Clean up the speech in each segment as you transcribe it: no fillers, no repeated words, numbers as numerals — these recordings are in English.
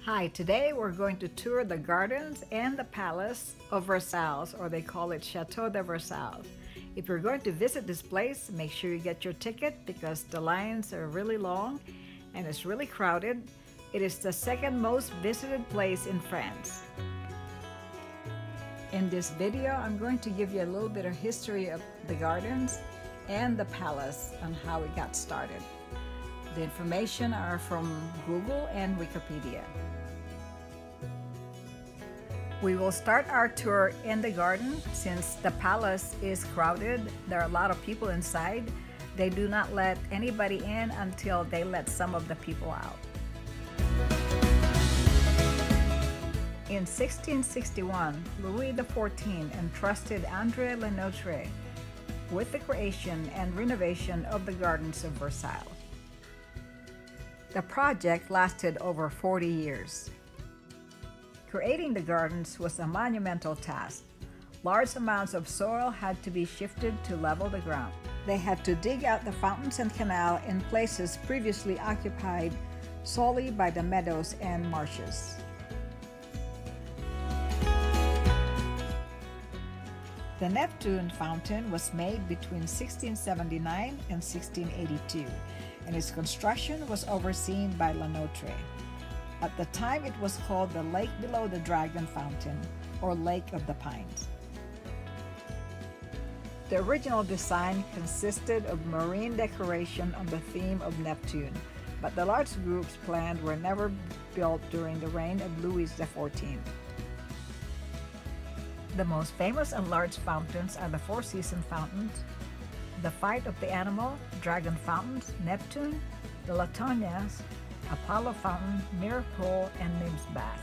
Hi, today we're going to tour the gardens and the Palace of Versailles, or they call it Chateau de Versailles. If you're going to visit this place, make sure you get your ticket because the lines are really long and it's really crowded. It is the second most visited place in France. In this video, I'm going to give you a little bit of history of the gardens and the palace and how it got started. The information are from Google and Wikipedia. We will start our tour in the garden. Since the palace is crowded, there are a lot of people inside. They do not let anybody in until they let some of the people out. In 1661, Louis XIV entrusted André Le Nôtre with the creation and renovation of the gardens of Versailles. The project lasted over 40 years. Creating the gardens was a monumental task. Large amounts of soil had to be shifted to level the ground. They had to dig out the fountains and canal in places previously occupied solely by the meadows and marshes. The Neptune fountain was made between 1679 and 1682, and its construction was overseen by Le Nôtre. At the time, it was called the Lake Below the Dragon Fountain, or Lake of the Pines. The original design consisted of marine decoration on the theme of Neptune, but the large groups planned were never built during the reign of Louis XIV. The most famous and large fountains are the Four Seasons fountains, the Fight of the Animal, Dragon fountains, Neptune, the Latonias, Apollo fountain, Mirror pool, and Nymph's bath.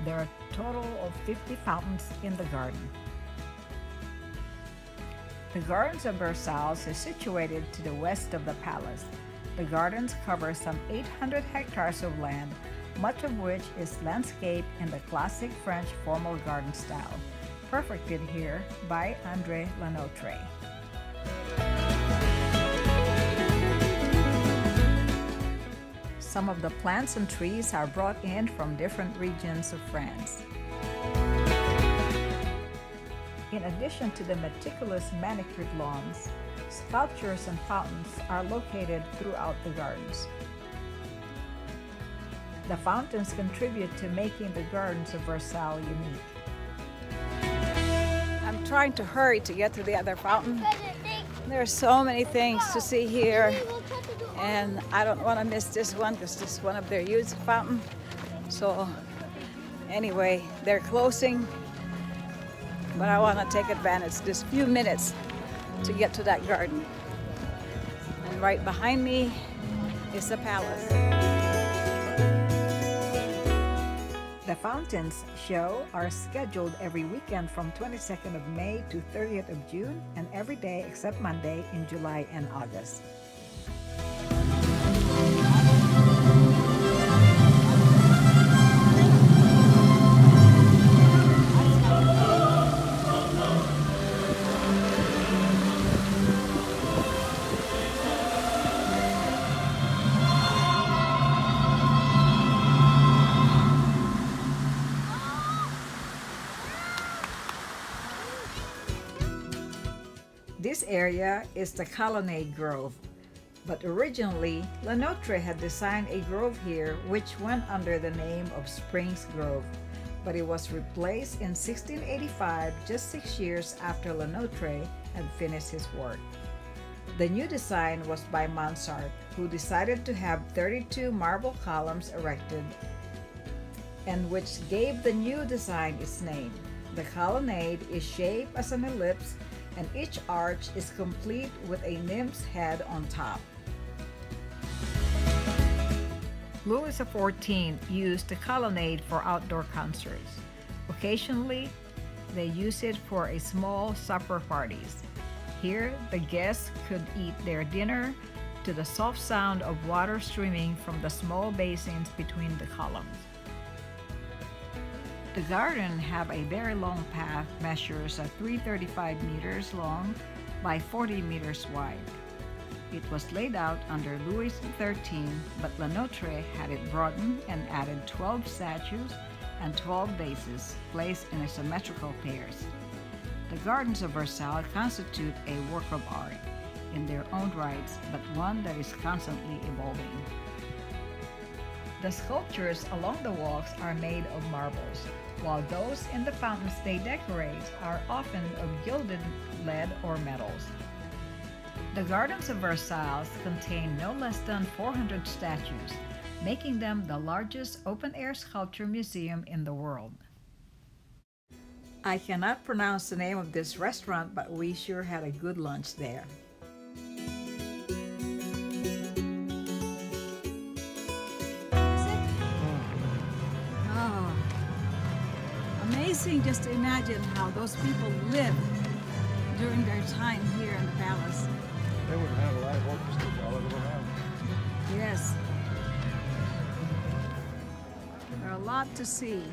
There are a total of 50 fountains in the garden. The Gardens of Versailles is situated to the west of the palace. The gardens cover some 800 hectares of land, much of which is landscape in the classic French formal garden style, perfected here by André Le Nôtre. Some of the plants and trees are brought in from different regions of France. In addition to the meticulous manicured lawns, sculptures and fountains are located throughout the gardens. The fountains contribute to making the Gardens of Versailles unique. I'm trying to hurry to get to the other fountain. There are so many things to see here, and I don't want to miss this one because this is one of their huge fountain. So anyway, they're closing, but I want to take advantage this few minutes to get to that garden. And right behind me is the palace. The fountains show are scheduled every weekend from 22nd of May to 30th of June, and every day except Monday in July and August. This area is the Colonnade Grove, but originally Le Nôtre had designed a grove here which went under the name of Springs Grove, but it was replaced in 1685, just 6 years after Le Nôtre had finished his work. The new design was by Mansart, who decided to have 32 marble columns erected, and which gave the new design its name. The colonnade is shaped as an ellipse, and each arch is complete with a nymph's head on top. Louis XIV used the colonnade for outdoor concerts. Occasionally, they use it for a small supper parties. Here, the guests could eat their dinner to the soft sound of water streaming from the small basins between the columns. The garden have a very long path, measures 335 meters long by 40 meters wide. It was laid out under Louis XIII, but Le Notre had it broadened and added 12 statues and 12 vases placed in symmetrical pairs. The Gardens of Versailles constitute a work of art in their own rights, but one that is constantly evolving. The sculptures along the walks are made of marbles, while those in the fountains they decorate are often of gilded lead or metals. The Gardens of Versailles contain no less than 400 statues, making them the largest open-air sculpture museum in the world. I cannot pronounce the name of this restaurant, but we sure had a good lunch there. Oh, amazing just to imagine how those people lived during their time here in the palace. They wouldn't have a live orchestra all over around. Yes. There are a lot to see.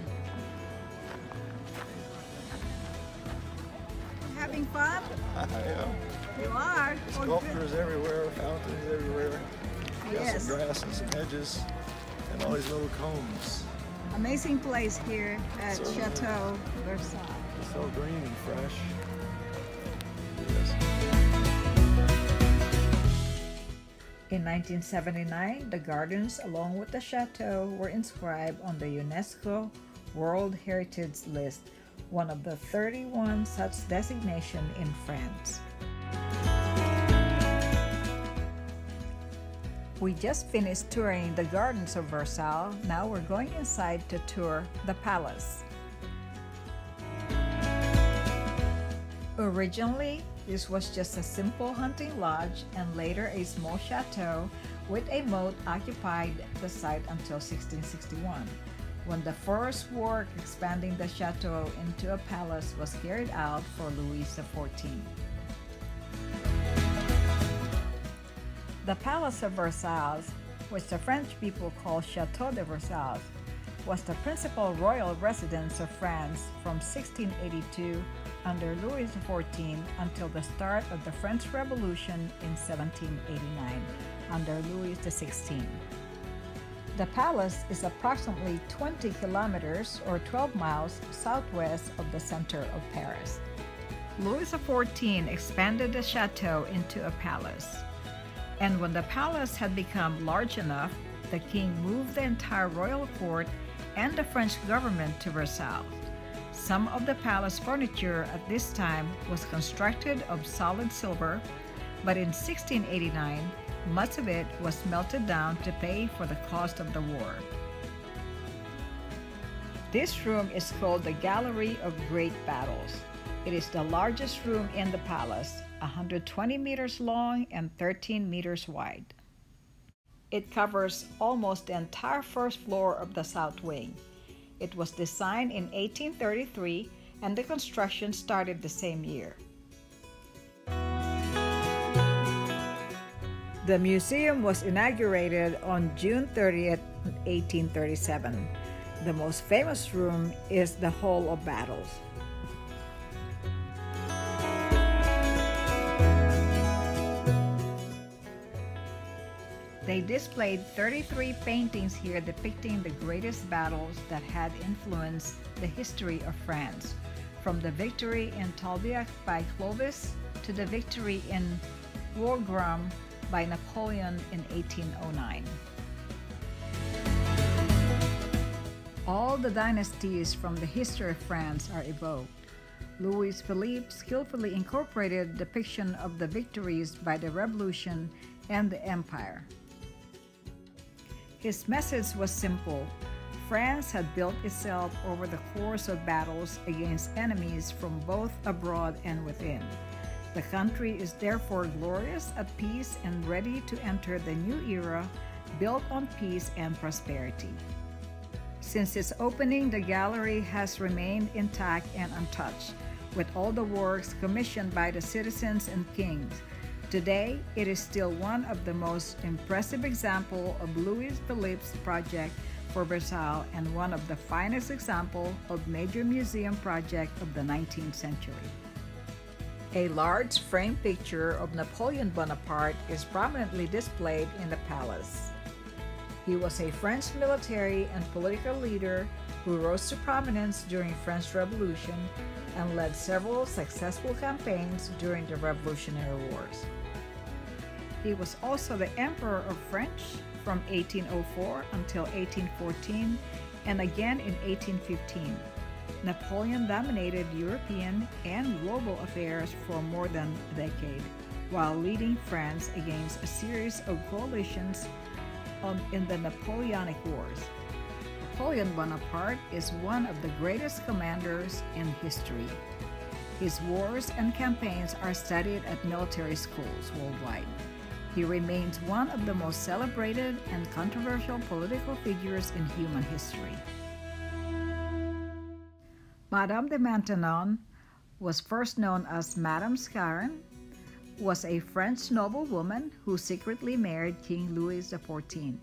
Having fun? I am. You are? Sculptures everywhere, fountains everywhere. Got Yes. some grass and some hedges and all these little combs. Amazing place here at So- Chateau De Versailles. It's so green and fresh. Yes. In 1979, the gardens along with the chateau were inscribed on the UNESCO World Heritage List, one of the 31 such designations in France. We just finished touring the Gardens of Versailles. Now we're going inside to tour the palace. Originally, this was just a simple hunting lodge and later a small chateau with a moat occupied the site until 1661, when the first work expanding the chateau into a palace was carried out for Louis XIV. The Palace of Versailles, which the French people call Chateau de Versailles, was the principal royal residence of France from 1682 under Louis XIV until the start of the French Revolution in 1789 under Louis XVI. The palace is approximately 20 kilometers or 12 miles southwest of the center of Paris. Louis XIV expanded the chateau into a palace, and when the palace had become large enough, the king moved the entire royal court and the French government to Versailles. Some of the palace furniture at this time was constructed of solid silver, but in 1689, much of it was melted down to pay for the cost of the war. This room is called the Gallery of Great Battles. It is the largest room in the palace, 120 meters long and 13 meters wide. It covers almost the entire first floor of the south wing. It was designed in 1833 and the construction started the same year. The museum was inaugurated on June 30th, 1837. The most famous room is the Hall of Battles. They displayed 33 paintings here depicting the greatest battles that had influenced the history of France, from the victory in Tolbiac by Clovis to the victory in Wagram by Napoleon in 1809. All the dynasties from the history of France are evoked. Louis Philippe skillfully incorporated depiction of the victories by the Revolution and the Empire. His message was simple. France had built itself over the course of battles against enemies from both abroad and within. The country is therefore glorious at peace and ready to enter the new era built on peace and prosperity. Since its opening, the gallery has remained intact and untouched, with all the works commissioned by the citizens and kings. Today, it is still one of the most impressive examples of Louis Philippe's project for Versailles and one of the finest examples of major museum project of the 19th century. A large framed picture of Napoleon Bonaparte is prominently displayed in the palace. He was a French military and political leader who rose to prominence during French Revolution and led several successful campaigns during the Revolutionary Wars. He was also the Emperor of French from 1804 until 1814 and again in 1815. Napoleon dominated European and global affairs for more than a decade, while leading France against a series of coalitions in the Napoleonic Wars. Napoleon Bonaparte is one of the greatest commanders in history. His wars and campaigns are studied at military schools worldwide. He remains one of the most celebrated and controversial political figures in human history. Madame de Maintenon was first known as Madame Scarron, was a French noblewoman who secretly married King Louis XIV.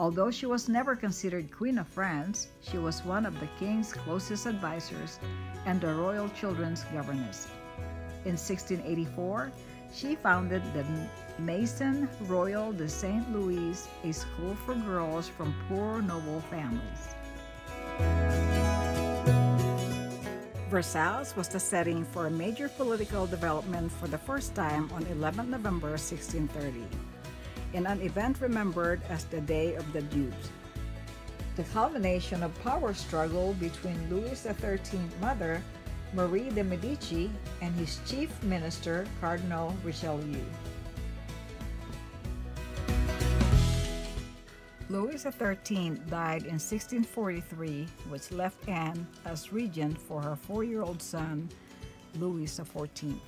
Although she was never considered Queen of France, she was one of the king's closest advisors and the royal children's governess. In 1684, she founded the Maison Royale de Saint Louis, a school for girls from poor noble families. Versailles was the setting for a major political development for the first time on 11 November 1630, in an event remembered as the Day of the Dupes, the culmination of power struggle between Louis XIII's mother, Marie de Medici, and his chief minister, Cardinal Richelieu. Louis XIII died in 1643, which left Anne as regent for her 4-year-old son, Louis XIV.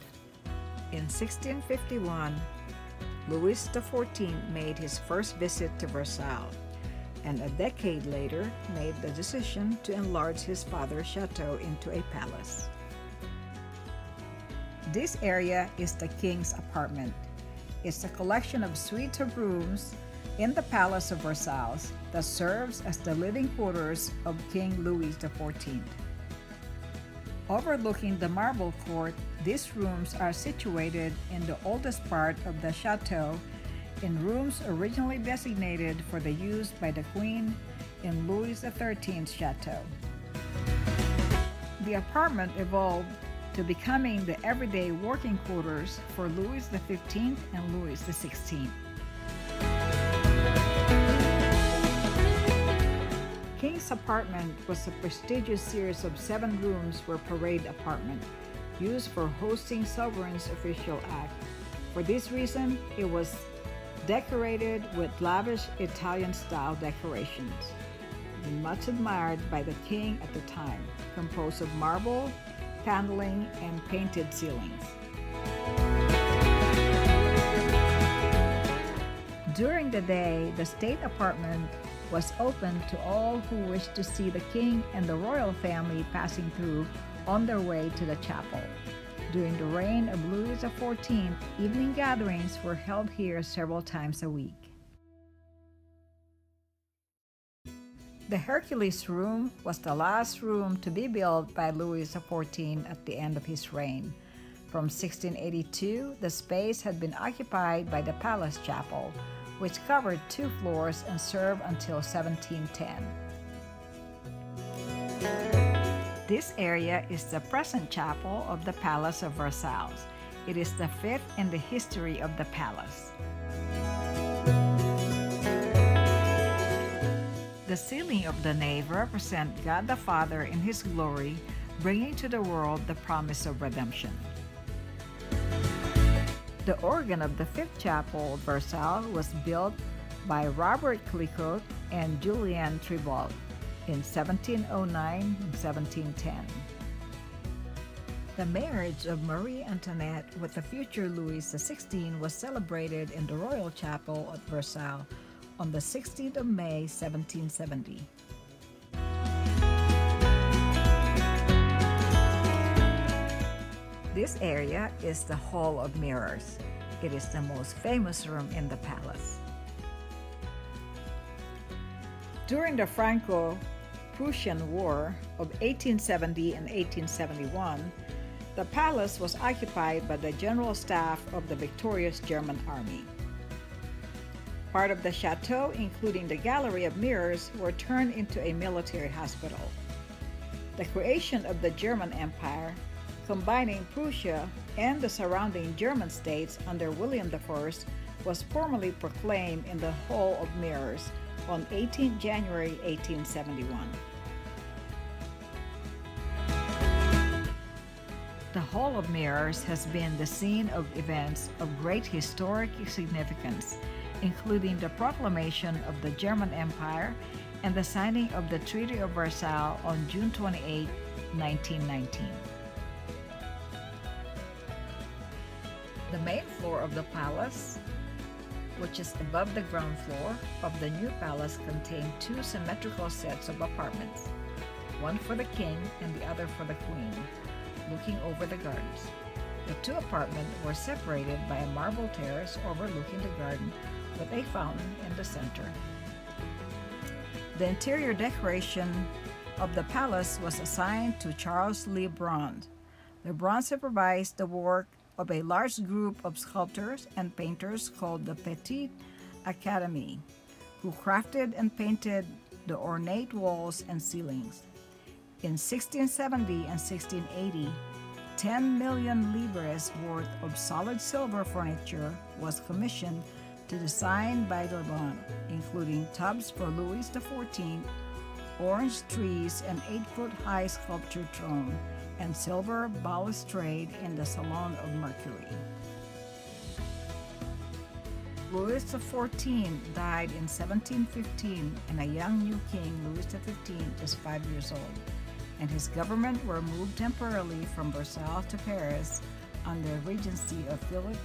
In 1651, Louis XIV made his first visit to Versailles, and a decade later made the decision to enlarge his father's chateau into a palace. This area is the king's apartment. It's a collection of suites of rooms in the Palace of Versailles that serves as the living quarters of King Louis XIV. Overlooking the marble court, these rooms are situated in the oldest part of the chateau, in rooms originally designated for the use by the Queen in Louis XIII's chateau. The apartment evolved to becoming the everyday working quarters for Louis XV and Louis XVI. King's apartment was a prestigious series of 7 rooms for parade apartment, used for hosting sovereign's official act. For this reason, it was decorated with lavish Italian-style decorations, much admired by the king at the time, composed of marble, paneling, and painted ceilings. During the day, the state apartment was open to all who wished to see the king and the royal family passing through on their way to the chapel. During the reign of Louis XIV, evening gatherings were held here several times a week. The Hercules Room was the last room to be built by Louis XIV at the end of his reign. From 1682, the space had been occupied by the Palace Chapel, which covered 2 floors and served until 1710. This area is the present chapel of the Palace of Versailles. It is the 5th in the history of the palace. The ceiling of the nave represents God the Father in His glory, bringing to the world the promise of redemption. The organ of the 5th chapel of Versailles was built by Robert Clicquot and Julien Tribault in 1709 and 1710. The marriage of Marie Antoinette with the future Louis XVI was celebrated in the Royal Chapel at Versailles on the 16th of May, 1770. This area is the Hall of Mirrors. It is the most famous room in the palace. During the Franco-Prussian War of 1870 and 1871, The palace was occupied by the general staff of the victorious German army. Part of the chateau, including the gallery of mirrors, were turned into a military hospital. The creation of the German Empire, combining Prussia and the surrounding German states under William I, was formally proclaimed in the Hall of Mirrors on 18 January 1871. The Hall of Mirrors has been the scene of events of great historic significance, including the proclamation of the German Empire and the signing of the Treaty of Versailles on June 28, 1919. The main floor of the palace, which is above the ground floor of the new palace, contained two symmetrical sets of apartments, one for the king and the other for the queen, looking over the gardens. The two apartments were separated by a marble terrace overlooking the garden with a fountain in the center. The interior decoration of the palace was assigned to Charles Lebrun. Lebrun supervised the work of a large group of sculptors and painters called the Petite Academy, who crafted and painted the ornate walls and ceilings. In 1670 and 1680, 10 million livres worth of solid silver furniture was commissioned to design by Lebrun, including tubs for Louis XIV, orange trees, an 8-foot-high sculptured throne, and silver balustrade in the Salon of Mercury. Louis XIV died in 1715, and a young new king, Louis XV, was 5 years old, and his government were moved temporarily from Versailles to Paris under the regency of Philip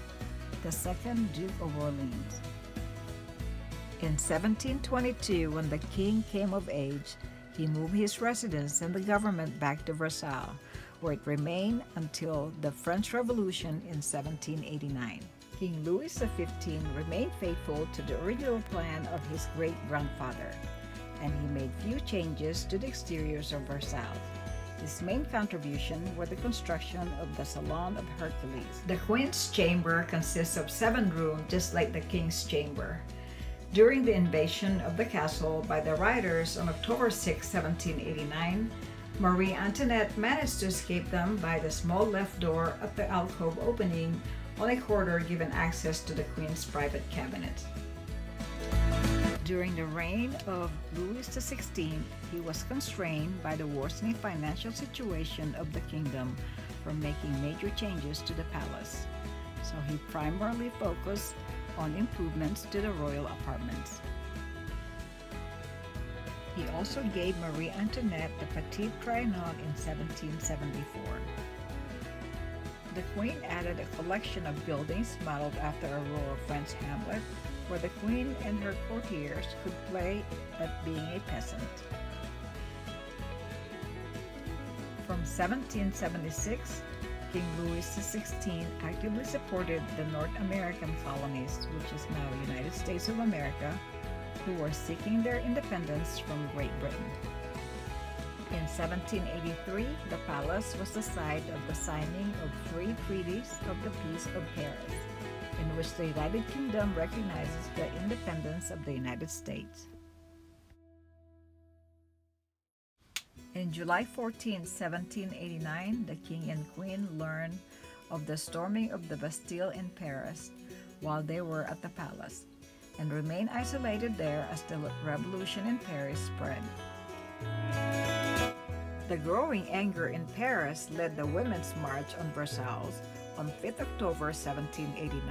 II, Duke of Orleans. In 1722, when the king came of age, he moved his residence and the government back to Versailles, where it remained until the French Revolution in 1789. King Louis XV remained faithful to the original plan of his great-grandfather, and he made few changes to the exteriors of Versailles. His main contribution were the construction of the Salon of Hercules. The Queen's Chamber consists of 7 rooms, just like the King's Chamber. During the invasion of the castle by the rioters on October 6, 1789, Marie Antoinette managed to escape them by the small left door at the alcove opening on a corridor giving access to the Queen's private cabinet. During the reign of Louis XVI, he was constrained by the worsening financial situation of the kingdom from making major changes to the palace, so he primarily focused on improvements to the royal apartments. He also gave Marie Antoinette the Petit Trianon in 1774. The Queen added a collection of buildings modeled after a rural French hamlet where the Queen and her courtiers could play at being a peasant. From 1776, King Louis XVI actively supported the North American colonies, which is now United States of America, who were seeking their independence from Great Britain. In 1783, the palace was the site of the signing of 3 treaties of the Peace of Paris, in which the United Kingdom recognizes the independence of the United States. In July 14, 1789, the King and Queen learned of the storming of the Bastille in Paris while they were at the palace, and remained isolated there as the revolution in Paris spread. The growing anger in Paris led the Women's March on Versailles on 5 October 1789.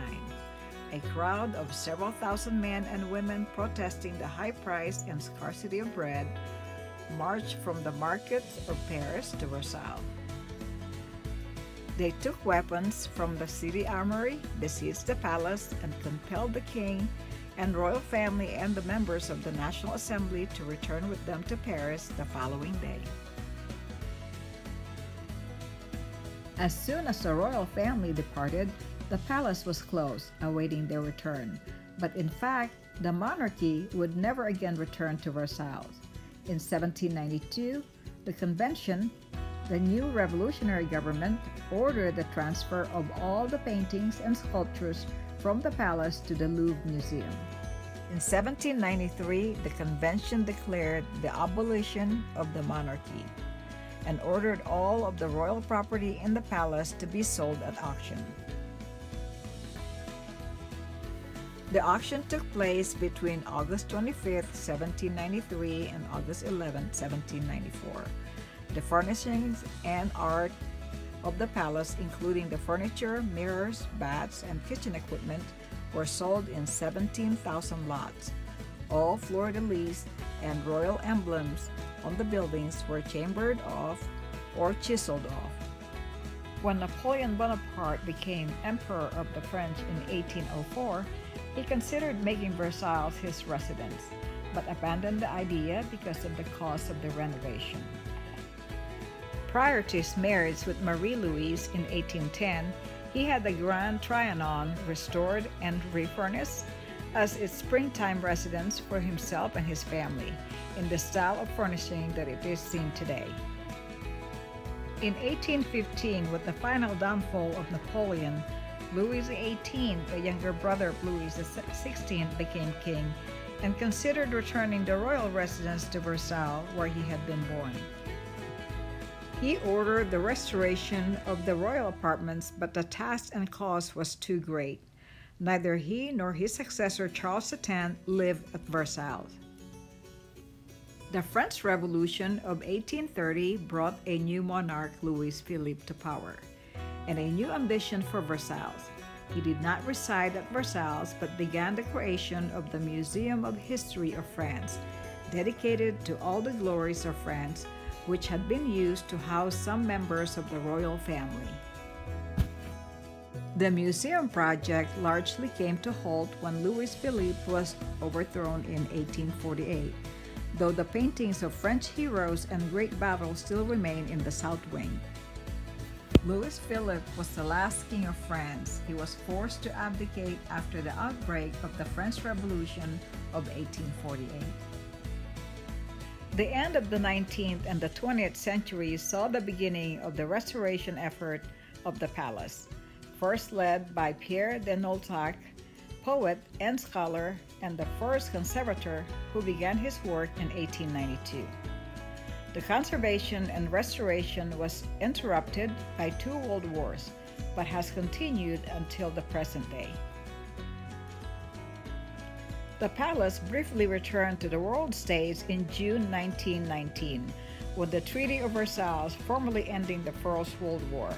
A crowd of several thousand men and women protesting the high price and scarcity of bread marched from the markets of Paris to Versailles. They took weapons from the city armory, besieged the palace, and compelled the king and royal family and the members of the National Assembly to return with them to Paris the following day. As soon as the royal family departed, the palace was closed, awaiting their return. But in fact, the monarchy would never again return to Versailles. In 1792, the convention The new revolutionary government ordered the transfer of all the paintings and sculptures from the palace to the Louvre Museum. In 1793, the convention declared the abolition of the monarchy and ordered all of the royal property in the palace to be sold at auction. The auction took place between August 25, 1793 and August 11, 1794. The furnishings and art of the palace, including the furniture, mirrors, baths, and kitchen equipment, were sold in 17,000 lots. All fleur-de-lis and royal emblems on the buildings were chambered off or chiseled off. When Napoleon Bonaparte became Emperor of the French in 1804, he considered making Versailles his residence, but abandoned the idea because of the cost of the renovation. Prior to his marriage with Marie-Louise in 1810, he had the Grand Trianon restored and refurnished as its springtime residence for himself and his family, in the style of furnishing that it is seen today. In 1815, with the final downfall of Napoleon, Louis XVIII, the younger brother of Louis XVI, became king and considered returning the royal residence to Versailles, where he had been born. He ordered the restoration of the royal apartments, but the task and cost was too great. Neither he nor his successor Charles X lived at Versailles. The French Revolution of 1830 brought a new monarch, Louis Philippe, to power, and a new ambition for Versailles. He did not reside at Versailles, but began the creation of the Museum of History of France, dedicated to all the glories of France, which had been used to house some members of the royal family. The museum project largely came to halt when Louis Philippe was overthrown in 1848, though the paintings of French heroes and great battles still remain in the south wing. Louis Philippe was the last king of France. He was forced to abdicate after the outbreak of the French Revolution of 1848. The end of the 19th and the 20th centuries saw the beginning of the restoration effort of the palace, first led by Pierre de Nolzac, poet and scholar, and the first conservator who began his work in 1892. The conservation and restoration was interrupted by 2 world wars, but has continued until the present day. The palace briefly returned to the world stage in June 1919, when the Treaty of Versailles, formally ending the First World War,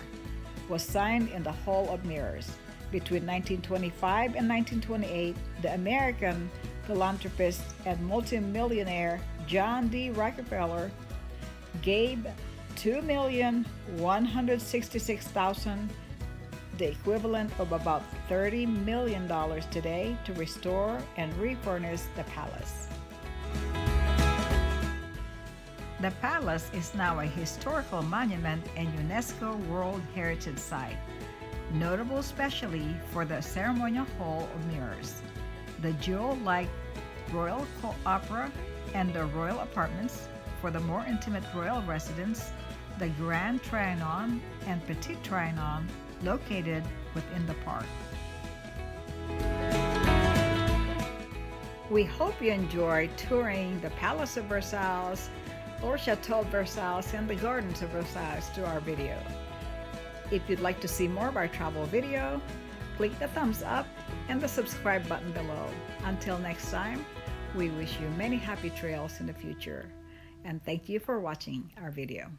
was signed in the Hall of Mirrors. Between 1925 and 1928, the American philanthropist and multimillionaire John D. Rockefeller gave $2,166,000, the equivalent of about $30 million today, to restore and refurnish the palace. The palace is now a historical monument and UNESCO World Heritage Site, notable especially for the ceremonial Hall of Mirrors, the jewel-like Royal Opera and the royal apartments for the more intimate royal residence, the Grand Trianon and Petit Trianon located within the park. We hope you enjoyed touring the Palace of Versailles or Chateau De Versailles and the Gardens of Versailles through our video. If you'd like to see more of our travel video, click the thumbs up and the subscribe button below. Until next time, we wish you many happy trails in the future, and thank you for watching our video.